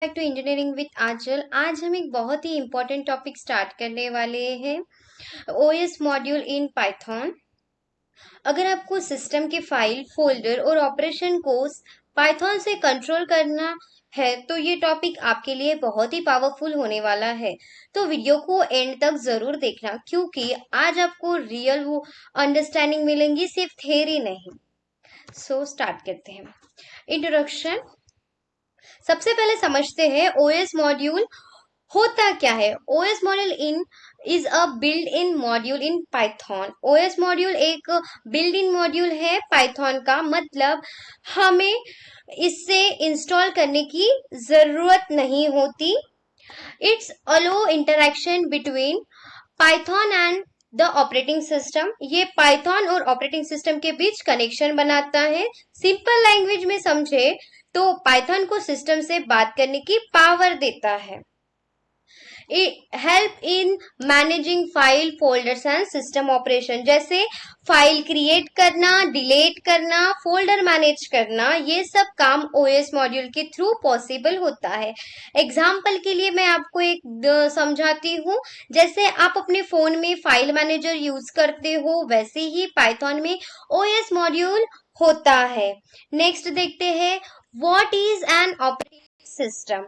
Back to engineering with आंचल। आज हम एक बहुत ही इंपॉर्टेंट टॉपिक स्टार्ट करने वाले हैं, ओएस मॉड्यूल इन पाइथन। अगर आपको सिस्टम के फाइल, फोल्डर और ऑपरेशन को पाइथन से कंट्रोल करना है तो ये टॉपिक आपके लिए बहुत ही पावरफुल होने वाला है। तो वीडियो को एंड तक जरूर देखना, क्योंकि आज आपको रियल वो अंडरस्टैंडिंग मिलेंगी, सिर्फ थ्योरी नहीं। सो स्टार्ट करते हैं। इंट्रोडक्शन। सबसे पहले समझते हैं ओएस मॉड्यूल होता क्या है। OS module in is a build in module in Python. OS module एक बिल्ड इन मॉड्यूल है पाइथन का, मतलब हमें इससे इंस्टॉल करने की जरूरत नहीं होती। It's allow interaction between Python and the operating system. ये पाइथन और ऑपरेटिंग सिस्टम के बीच कनेक्शन बनाता है। सिंपल लैंग्वेज में समझे तो पाइथन को सिस्टम से बात करने की पावर देता है। Help in managing file, folders and system operation, जैसे फाइल क्रिएट करना, डिलीट करना, फोल्डर मैनेज करना, ये सब काम ओएस मॉड्यूल के थ्रू पॉसिबल होता है। एग्जाम्पल के लिए मैं आपको एक समझाती हूँ। जैसे आप अपने फोन में फाइल मैनेजर यूज करते हो, वैसे ही पाइथन में ओएस मॉड्यूल होता है। नेक्स्ट देखते हैं, what is an operating system.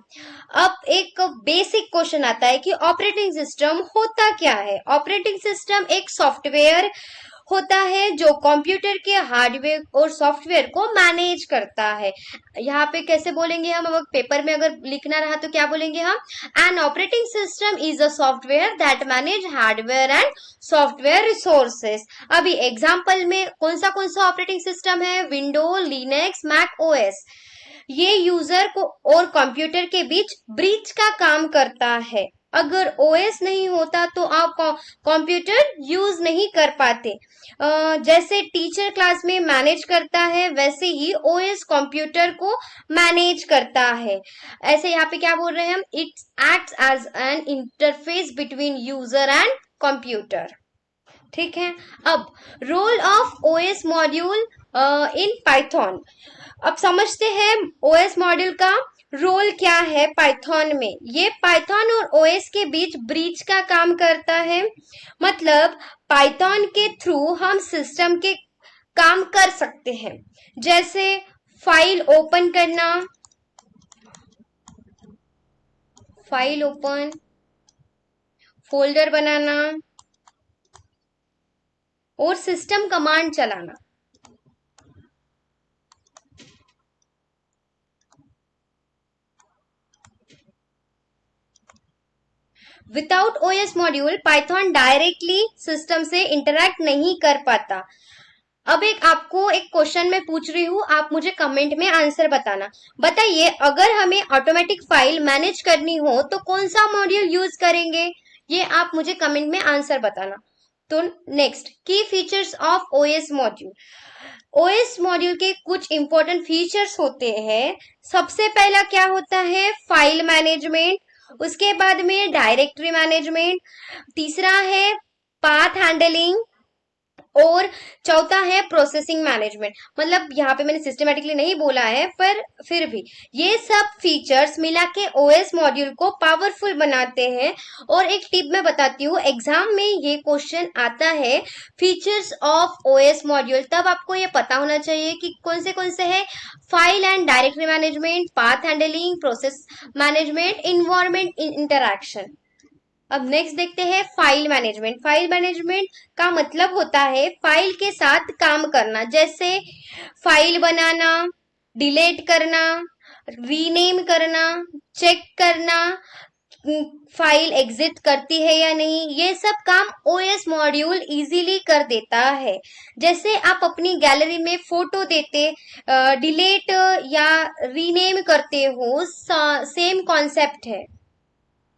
अब एक बेसिक क्वेश्चन आता है कि ऑपरेटिंग सिस्टम होता क्या है। ऑपरेटिंग सिस्टम एक सॉफ्टवेयर होता है जो कंप्यूटर के हार्डवेयर और सॉफ्टवेयर को मैनेज करता है। यहाँ पे कैसे बोलेंगे हम, अगर पेपर में अगर लिखना रहा तो क्या बोलेंगे हम, an operating system is a software that manage hardware and software resources. अभी एग्जाम्पल में कौन सा ऑपरेटिंग सिस्टम है, विंडो, लिनक्स, मैक ओएस। ये यूजर को और कंप्यूटर के बीच ब्रिज का काम करता है। अगर ओएस नहीं होता तो आप कंप्यूटर यूज नहीं कर पाते। जैसे टीचर क्लास में मैनेज करता है, वैसे ही ओएस कंप्यूटर को मैनेज करता है। ऐसे यहाँ पे क्या बोल रहे हैं हम, it acts as an interface between user and computer. ठीक है। अब role of OS module in Python. अब समझते हैं ओएस मॉड्यूल का रोल क्या है पाइथन में। ये पाइथन और ओएस के बीच ब्रिज का काम करता है, मतलब पाइथन के थ्रू हम सिस्टम के काम कर सकते हैं। जैसे फाइल ओपन करना, फाइल ओपन, फोल्डर बनाना और सिस्टम कमांड चलाना। Without OS module Python directly system से इंटरैक्ट नहीं कर पाता। अब आपको एक क्वेश्चन मैं पूछ रही हूँ, आप मुझे कमेंट में आंसर बताना। बताइए, अगर हमें ऑटोमेटिक फाइल मैनेज करनी हो तो कौन सा मॉड्यूल यूज करेंगे, ये आप मुझे कमेंट में आंसर बताना। तो नेक्स्ट, की features of OS module. OS module के कुछ इंपॉर्टेंट फीचर्स होते हैं। सबसे पहला क्या होता है, फाइल मैनेजमेंट। उसके बाद में डायरेक्टरी मैनेजमेंट। तीसरा है पाथ हैंडलिंग। और चौथा है प्रोसेसिंग मैनेजमेंट। मतलब यहाँ पे मैंने सिस्टमेटिकली नहीं बोला है, पर फिर भी ये सब फीचर्स मिला के ओएस मॉड्यूल को पावरफुल बनाते हैं। और एक टिप मैं बताती हूँ, एग्जाम में ये क्वेश्चन आता है, फीचर्स ऑफ ओएस मॉड्यूल, तब आपको ये पता होना चाहिए कि कौन से है, file and directory management, path handling, process management, environment interaction. अब नेक्स्ट देखते हैं फाइल मैनेजमेंट। फाइल मैनेजमेंट का मतलब होता है फाइल के साथ काम करना, जैसे फाइल बनाना, डिलीट करना, रीनेम करना, चेक करना, फाइल एग्जिट करती है या नहीं, ये सब काम ओएस मॉड्यूल इजीली कर देता है। जैसे आप अपनी गैलरी में फोटो देते, डिलीट या रीनेम करते हो, सेम कॉन्सेप्ट है।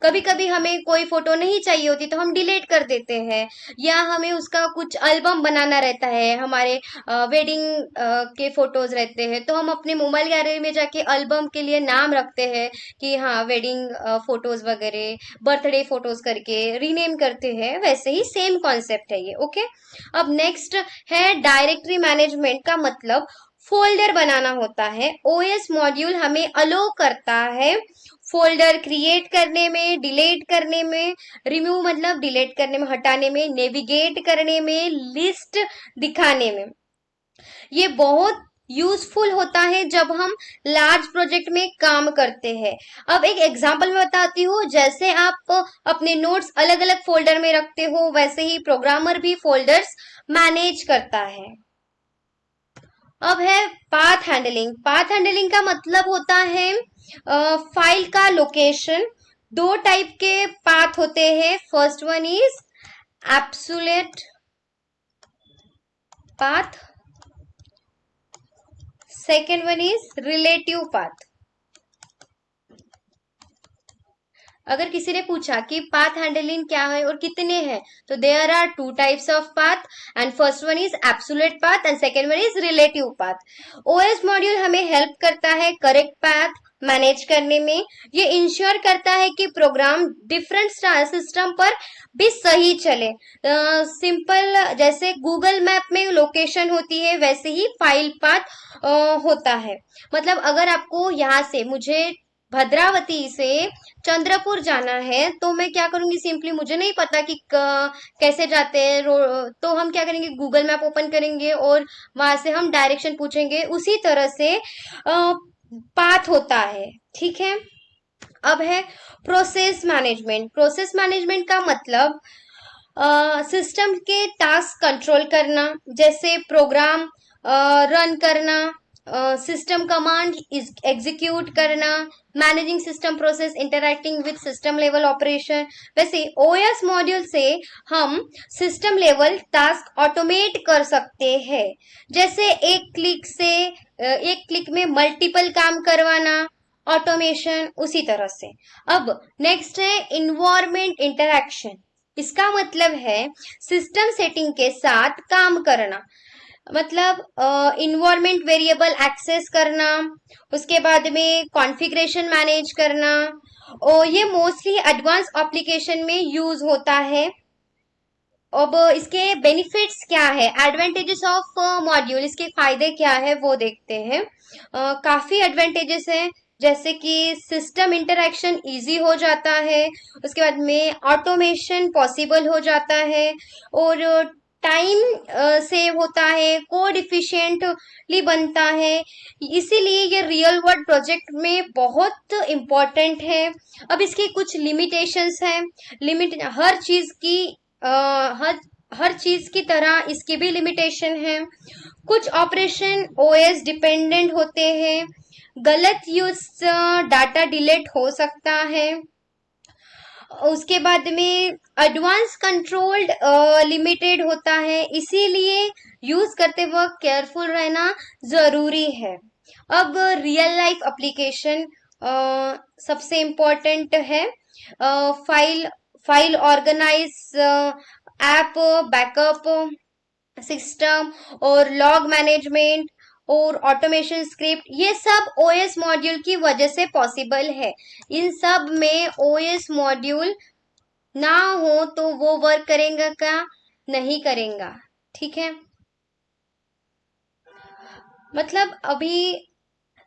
कभी कभी हमें कोई फोटो नहीं चाहिए होती तो हम डिलीट कर देते हैं, या हमें उसका कुछ एल्बम बनाना रहता है, हमारे वेडिंग के फोटोज रहते हैं, तो हम अपने मोबाइल गैलरी में जाके एल्बम के लिए नाम रखते हैं कि हाँ वेडिंग फोटोज वगैरह, बर्थडे फोटोज करके रीनेम करते हैं। वैसे ही सेम कॉन्सेप्ट है ये। ओके। अब नेक्स्ट है डायरेक्टरी मैनेजमेंट का मतलब फोल्डर बनाना होता है। ओएस मॉड्यूल हमें अलो करता है फोल्डर क्रिएट करने में, डिलीट करने में, रिमूव मतलब डिलीट करने में, हटाने में, नेविगेट करने में, लिस्ट दिखाने में। ये बहुत यूजफुल होता है जब हम लार्ज प्रोजेक्ट में काम करते हैं। अब एक एग्जांपल मैं बताती हूँ, जैसे आप अपने नोट्स अलग अलग फोल्डर में रखते हो, वैसे ही प्रोग्रामर भी फोल्डर्स मैनेज करता है। अब है पाथ हैंडलिंग। पाथ हैंडलिंग का मतलब होता है फाइल का लोकेशन। दो टाइप के पाथ होते हैं। First one is absolute path, second one is relative path. अगर किसी ने पूछा कि पाथ हैंडलिंग क्या है और कितने हैं, तो there are two types of path and first one is absolute path and second one is relative path. OS module हमें हेल्प करता है करेक्ट पाथ मैनेज करने में। ये इंश्योर करता है कि प्रोग्राम डिफरेंट सिस्टम पर भी सही चले। सिंपल जैसे गूगल मैप में लोकेशन होती है, वैसे ही फाइल पाथ होता है। मतलब अगर आपको यहाँ से, मुझे भद्रावती से चंद्रपुर जाना है, तो मैं क्या करूंगी, सिंपली मुझे नहीं पता कि कैसे जाते हैं, तो हम क्या करेंगे, गूगल मैप ओपन करेंगे और वहां से हम डायरेक्शन पूछेंगे। उसी तरह से पाथ होता है। ठीक है। अब है प्रोसेस मैनेजमेंट। प्रोसेस मैनेजमेंट का मतलब सिस्टम के टास्क कंट्रोल करना, जैसे प्रोग्राम रन करना, सिस्टम कमांड एग्जीक्यूट करना, managing system process, interacting with system level operation. वैसे ओएस मॉड्यूल से हम सिस्टम लेवल टास्क ऑटोमेट कर सकते हैं, जैसे एक क्लिक में मल्टीपल काम करवाना, ऑटोमेशन। उसी तरह से अब नेक्स्ट है इन्वायरमेंट इंटरैक्शन। इसका मतलब है सिस्टम सेटिंग के साथ काम करना, मतलब इन्वायरमेंट वेरिएबल एक्सेस करना, उसके बाद में कॉन्फ़िगरेशन मैनेज करना। और ये मोस्टली एडवांस एप्लीकेशन में यूज होता है। अब इसके बेनिफिट्स क्या है, एडवांटेजेस ऑफ मॉड्यूल, इसके फायदे क्या है वो देखते हैं। काफी एडवांटेजेस हैं, जैसे कि सिस्टम इंटरैक्शन इजी हो जाता है, उसके बाद में ऑटोमेशन पॉसिबल हो जाता है, और टाइम सेव होता है, कोड इफिशिएंटली बनता है। इसीलिए ये रियल वर्ल्ड प्रोजेक्ट में बहुत इम्पोर्टेंट है। अब इसकी कुछ लिमिटेशंस हैं। हर चीज की हर चीज की तरह इसकी भी लिमिटेशन है। कुछ ऑपरेशन ओएस डिपेंडेंट होते हैं, गलत यूज डाटा डिलीट हो सकता है। उसके बाद में एडवांस कंट्रोल्ड लिमिटेड होता है, इसीलिए यूज करते वक्त केयरफुल रहना जरूरी है। अब रियल लाइफ एप्लीकेशन सबसे इम्पोर्टेंट है। File organise, app backup system और लॉग मैनेजमेंट और ऑटोमेशन स्क्रिप्ट, ये सब ओएस मॉड्यूल की वजह से पॉसिबल है। इन सब में ओएस मॉड्यूल ना हो तो वो वर्क करेगा क्या, नहीं करेगा। ठीक है। मतलब अभी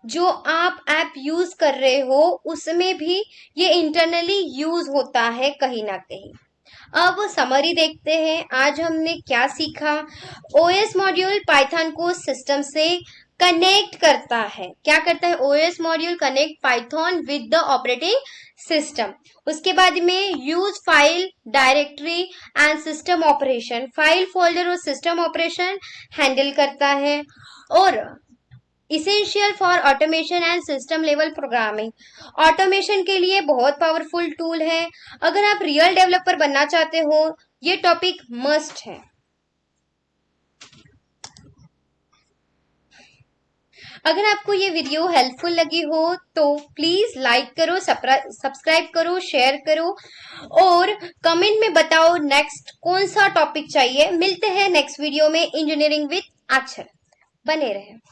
जो आप ऐप यूज कर रहे हो उसमें भी ये इंटरनली यूज होता है कहीं ना कहीं। अब समरी देखते हैं, आज हमने क्या सीखा। ओएस मॉड्यूल पाइथन को सिस्टम से कनेक्ट करता है। क्या करता है, OS module connect Python with the operating system. उसके बाद में use file directory and system operation, file folder और सिस्टम ऑपरेशन हैंडल करता है। और essential for automation and system level programming, automation के लिए बहुत पावरफुल टूल है। अगर आप रियल डेवलपर बनना चाहते हो, ये टॉपिक मस्ट है। अगर आपको ये वीडियो हेल्पफुल लगी हो तो प्लीज लाइक करो, सब्सक्राइब करो, शेयर करो और कमेंट में बताओ नेक्स्ट कौन सा टॉपिक चाहिए। मिलते हैं नेक्स्ट वीडियो में इंजीनियरिंग विद आचर। बने रहे।